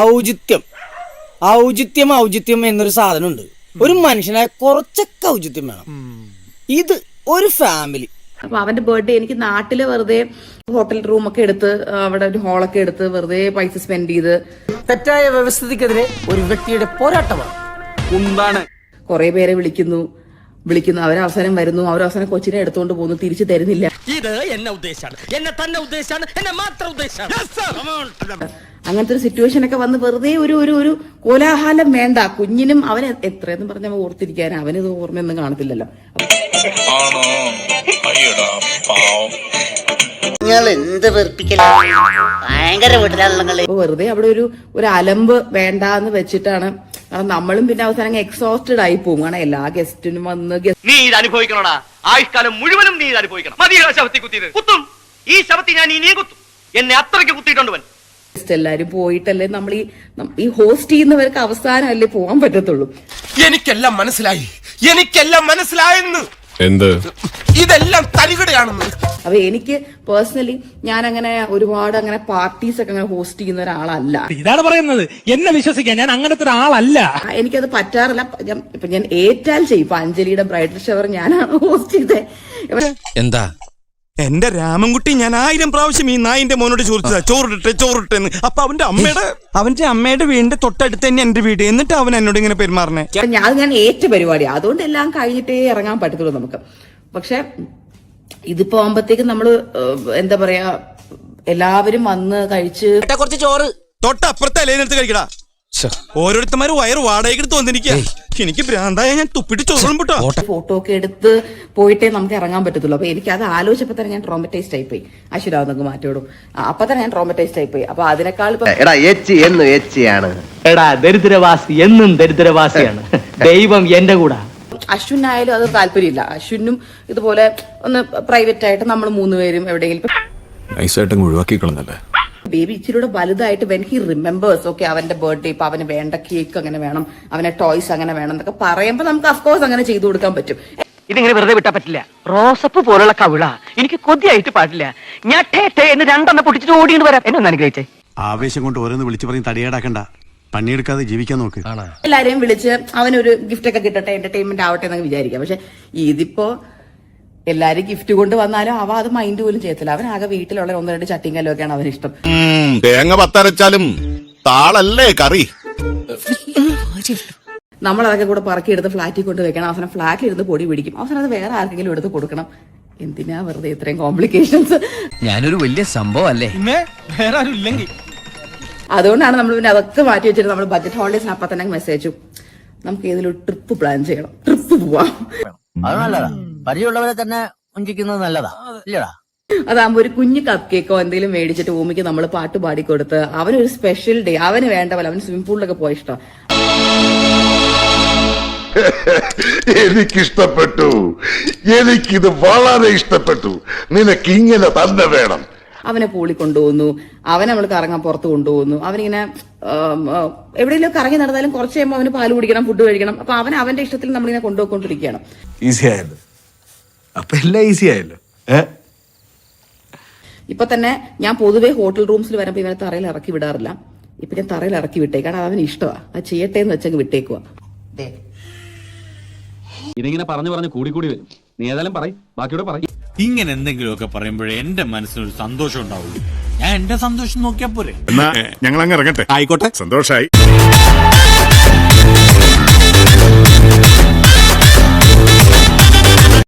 ഔചിത്യം ഔചിത്യം എന്നൊരു സാധനമുണ്ട്. ഒരു മനുഷ്യനായ കുറച്ചൊക്കെ ഔചിത്യം വേണം. ഇത് ഒരു ഫാമിലി. അപ്പൊ അവന്റെ ബർത്ത്ഡേ എനിക്ക് നാട്ടില് വെറുതെ ഹോട്ടൽ റൂമൊക്കെ എടുത്ത് അവിടെ ഒരു ഹാളൊക്കെ എടുത്ത് വെറുതെ പൈസ സ്പെൻഡ് ചെയ്ത് തെറ്റായ വ്യവസ്ഥിതിക്കെതിരെ ഒരു വ്യക്തിയുടെ പോരാട്ടമാണ്. എന്താണ് കുറെ പേരെ വിളിക്കുന്നു അവരവസാനം വരുന്നു, അവരവസാനം കൊച്ചിനെ എടുത്തുകൊണ്ട് പോകുന്നു, തിരിച്ചു തരുന്നില്ല. ഇത് എന്നെ ഉദ്ദേശാണ്, എന്നെ തന്നെ ഉദ്ദേശാണ്, എന്നെ മാത്രം ഉദ്ദേശാണ്. അങ്ങനത്തെ ഒരു സിറ്റുവേഷൻ ഒക്കെ വന്ന് വെറുതെ ഒരു കോലാഹലം വേണ്ട. കുഞ്ഞിനും അവൻ എത്രയെന്ന് പറഞ്ഞ ഓർത്തിരിക്കാൻ അവനിത് ഓർമ്മയൊന്നും കാണത്തില്ലല്ലോ. വെറുതെ അവിടെ ഒരു അലമ്പ് വേണ്ട എന്ന് വെച്ചിട്ടാണ്. നമ്മളും പിന്നെ അവസാനം എക്സോസ്റ്റഡ് ആയി പോകും. കാരണം എല്ലാ ഗസ്റ്റിനും വന്ന് നീ ഇത് അനുഭവിക്കണോടാ, ആയുഷ്കാലം മുഴുവനും നീ ഇത് അനുഭവിക്കണം. മതിയോ ശവത്തി കുത്തിയത്? കുത്തും, ഈ ശവത്തി ഞാൻ ഇനിയും കുത്തും. എന്നെ അത്രയ്ക്ക് കുത്തിയിട്ടുണ്ട്. എല്ലാരും പോയിട്ടല്ലേ നമ്മൾ ഈ ഹോസ്റ്റ് ചെയ്യുന്നവർക്ക് അവസാനമല്ലേ പോകാൻ പറ്റത്തുള്ളൂ. എനിക്കെല്ലാം മനസ്സിലായെന്ന്. എന്ത് ഇതെല്ലാം തരികടയാണെന്ന്. അപ്പൊ എനിക്ക് പേഴ്സണലി ഞാൻ അങ്ങനെ ഒരുപാട് അങ്ങനെ പാർട്ടീസ് ഒക്കെ അങ്ങനെ ഹോസ്റ്റ് ചെയ്യുന്ന ഒരാളല്ല. ഇതാണ് പറയുന്നത്, എന്നെ വിശ്വസിക്കാൻ ഞാൻ അങ്ങനത്തെ ഒരാളല്ല. എനിക്കത് പറ്റാറില്ല. ഞാൻ ഏറ്റാൽ ചെയ്യും. ഇപ്പൊ അഞ്ജലിയുടെ ബ്രൈഡൽ ഷവർ ഞാനാണ് ഹോസ്റ്റ് ചെയ്തത്. എന്താ എന്റെ രാമൻകുട്ടി ഞാൻ 1000 പ്രാവശ്യം ഈ നായിന്റെ മോനോട് ചോറിട്ടെന്ന്. അപ്പൊ അവന്റെ അമ്മയുടെ വീടിന്റെ തൊട്ടടുത്ത് തന്നെ എന്റെ വീട്. എന്നിട്ട് അവൻ എന്നോട് ഇങ്ങനെ പെരുമാറണേ. ഞാൻ ഏറ്റ പരിപാടിയാണ്. അതുകൊണ്ട് എല്ലാം കഴിഞ്ഞിട്ടേ ഇറങ്ങാൻ പറ്റത്തുള്ളൂ നമുക്ക്. പക്ഷെ ഇതിപ്പോ ആകുമ്പത്തേക്ക് നമ്മള് എന്താ പറയാ, എല്ലാവരും വന്ന് കഴിച്ച് കുറച്ച് ചോറ് തൊട്ടപ്പുറത്തെ അലേനെടുത്ത് കഴിക്കടാ. ഓരോരുത്തന്മാര് വയറ് വാടകയ്ക്ക് വന്നിരിക്കുക. എനിക്ക് ഭ്രാന്തായ ഞാൻ തുപ്പിട്ട് ചോറും പൊട്ടോ. ഫോട്ടോ ഒക്കെ എടുത്ത് പോയിട്ടേ നമുക്ക് ഇറങ്ങാൻ പറ്റത്തുള്ളൂ. അപ്പൊ എനിക്ക് അത് ആലോചിച്ചപ്പോ തന്നെ ഞാൻ ട്രോമറ്റൈസ്ഡ് ആയിപ്പോയി. അശ്വരാവ് നമുക്ക് മാറ്റിവിടും. അപ്പൊ തന്നെ ഞാൻ ട്രോമറ്റൈസ്ഡ് ആയിപ്പോയി. അപ്പൊ അതിനേക്കാൾ ദരിദ്രവാസി എന്നും ദരിദ്രവാസിയാണ്. ദൈവം എന്റെ കൂടെ. അശ്വിനായാലും അത് താല്പര്യമില്ല. അശ്വിനും ഇതുപോലെ ഒന്ന് പ്രൈവറ്റ് ആയിട്ട് നമ്മൾ 3 പേരും എവിടെയെങ്കിലും ഒഴിവാക്കിക്കളന്നല്ലേ. ബേബി ഇച്ചിരിയുടെ വലുതായിട്ട് വെൻ ഹി റിമെമ്പേഴ്സ്, ഓക്കെ അവന്റെ ബർത്ത്ഡേ, ഇപ്പൊ അവന് വേണ്ട കേക്ക് അങ്ങനെ വേണം, അവനെ ടോയ്സ് അങ്ങനെ വേണം എന്നൊക്കെ പറയുമ്പോ നമുക്ക് അഫ്കോഴ്സ് അങ്ങനെ ചെയ്തു കൊടുക്കാൻ പറ്റും. ഇതിങ്ങനെ വെറുതെ വിട്ടാ പറ്റില്ല. റോസപ്പ് പോലുള്ള കവിള എനിക്ക് കൊതിയായിട്ട് പാടില്ല. ഞാൻ എന്ന് 2 പൊട്ടിച്ചിട്ട് ഓടിയിട്ട് വരാം. എന്നെ ഒന്ന് അനുഗ്രഹിച്ചേ. ആവേശം കൊണ്ട് ഓരോന്ന് വിളിച്ചു പറഞ്ഞ് തടിയേടാക്കണ്ട. പണിയെടുക്കാതെ ജീവിക്കാൻ നോക്ക്. എല്ലാരെയും വിളിച്ച് അവനൊരു ഗിഫ്റ്റ് ഒക്കെ കിട്ടട്ടെ, എന്റർടൈൻമെന്റ് ആവട്ടെ എന്നൊക്കെ വിചാരിക്കാം. പക്ഷെ ഇതിപ്പോ എല്ലാരും ഗിഫ്റ്റ് കൊണ്ട് വന്നാലും അവ അത് മൈൻഡ് പോലും ചെയ്യത്തില്ല. അവൻ ആകെ വീട്ടിലുള്ള 1-2 ചട്ടിയും കല്ലും ഒക്കെയാണ് അവന് ഇഷ്ടം. തേങ്ങ പത്തരച്ചാലും താളല്ലേ കറി. നമ്മളതൊക്കെ കൂടെ പറക്കിയെടുത്ത് ഫ്ലാറ്റിൽ കൊണ്ട് വെക്കണം. അവസാനം ഫ്ലാറ്റിൽ ഇരുന്ന് പൊടി പിടിക്കും. അവസാനം അത് വേറെ ആർക്കെങ്കിലും എടുത്ത് കൊടുക്കണം. എന്തിനാ വെറുതെ ഇത്രയും കോംപ്ലിക്കേഷൻസ്? ഞാനൊരു വലിയ സംഭവം അല്ലേ. വേറെ ആരും ഇല്ലെങ്കിൽ അതുകൊണ്ടാണ് നമ്മൾ പിന്നെ അതൊക്കെ മാറ്റി വെച്ചിട്ട് നമ്മൾ ബഡ്ജറ്റ് ഹോളിഡേസിന് അപ്പം തന്നെ മെസ്സേജും നമുക്ക് ഏതെങ്കിലും ട്രിപ്പ് പ്ലാൻ ചെയ്യണം, ട്രിപ്പ് പോവാം. അത് നല്ലതാ, പരിചയമുള്ളവരെ തന്നെ വഞ്ചിക്കുന്നത് നല്ലതാ ഇല്ലടാ. അതാകുമ്പോ ഒരു കുഞ്ഞു കപ്പ് കേക്കോ എന്തെങ്കിലും മേടിച്ചിട്ട് ഭൂമിക്ക് നമ്മൾ പാട്ട് പാടിക്കൊടുത്ത് അവനൊരു സ്പെഷ്യൽ ഡേ, അവന് വേണ്ട പോലെ അവന് സ്വിമ്മിംഗ് പൂളിലൊക്കെ പോയ ഇഷ്ടം. എനിക്കിഷ്ടപ്പെട്ടു, എനിക്കിത് വളരെ ഇഷ്ടപ്പെട്ടു. നിനക്ക് ഇങ്ങനെ തന്നെ വേണം. അവനെ പൂളി കൊണ്ടുപോകുന്നു, അവനെ നമ്മൾ കറങ്ങാൻ പുറത്ത് കൊണ്ടുപോകുന്നു. അവനിങ്ങനെ എവിടെയെങ്കിലും കറങ്ങി നടന്നാലും കുറച്ച് കഴിയുമ്പോൾ അവന് പാല് കുടിക്കണം, ഫുഡ് കഴിക്കണം. അപ്പൊ അവന്റെ ഇഷ്ടത്തിൽ നമ്മളിങ്ങനെ കൊണ്ടുപോയിക്കൊണ്ടിരിക്കുകയാണ്. ഈസി ആയല്ലോ. അപ്പൊ എല്ലാം ഈസി ആയല്ലോ. ഇപ്പൊ തന്നെ ഞാൻ പൊതുവെ ഹോട്ടൽ റൂംസിൽ വരുമ്പോ ഇവനെ തറയിൽ ഇറക്കി വിടാറില്ല. ഇപ്പൊ ഞാൻ തറയിൽ ഇറക്കി വിട്ടേ, കാരണം അവന് ഇഷ്ടമാണ്. അത് ചെയ്യട്ടെ എന്ന് വെച്ചങ്ങ് വിട്ടേക്കുവാ. ഇതിങ്ങനെ പറഞ്ഞു കൂടി വരും. നീ ഏതായാലും പറയും, ബാക്കിയോടെ പറയും. ഇങ്ങനെ എന്തെങ്കിലുമൊക്കെ പറയുമ്പോഴേ എന്റെ മനസ്സിനൊരു സന്തോഷം ഉണ്ടാവുള്ളൂ. ഞാൻ എന്റെ സന്തോഷം നോക്കിയാ പോരെ. ഞങ്ങൾ അങ്ങ് ഇറങ്ങട്ടെ. ആയിക്കോട്ടെ, സന്തോഷായി.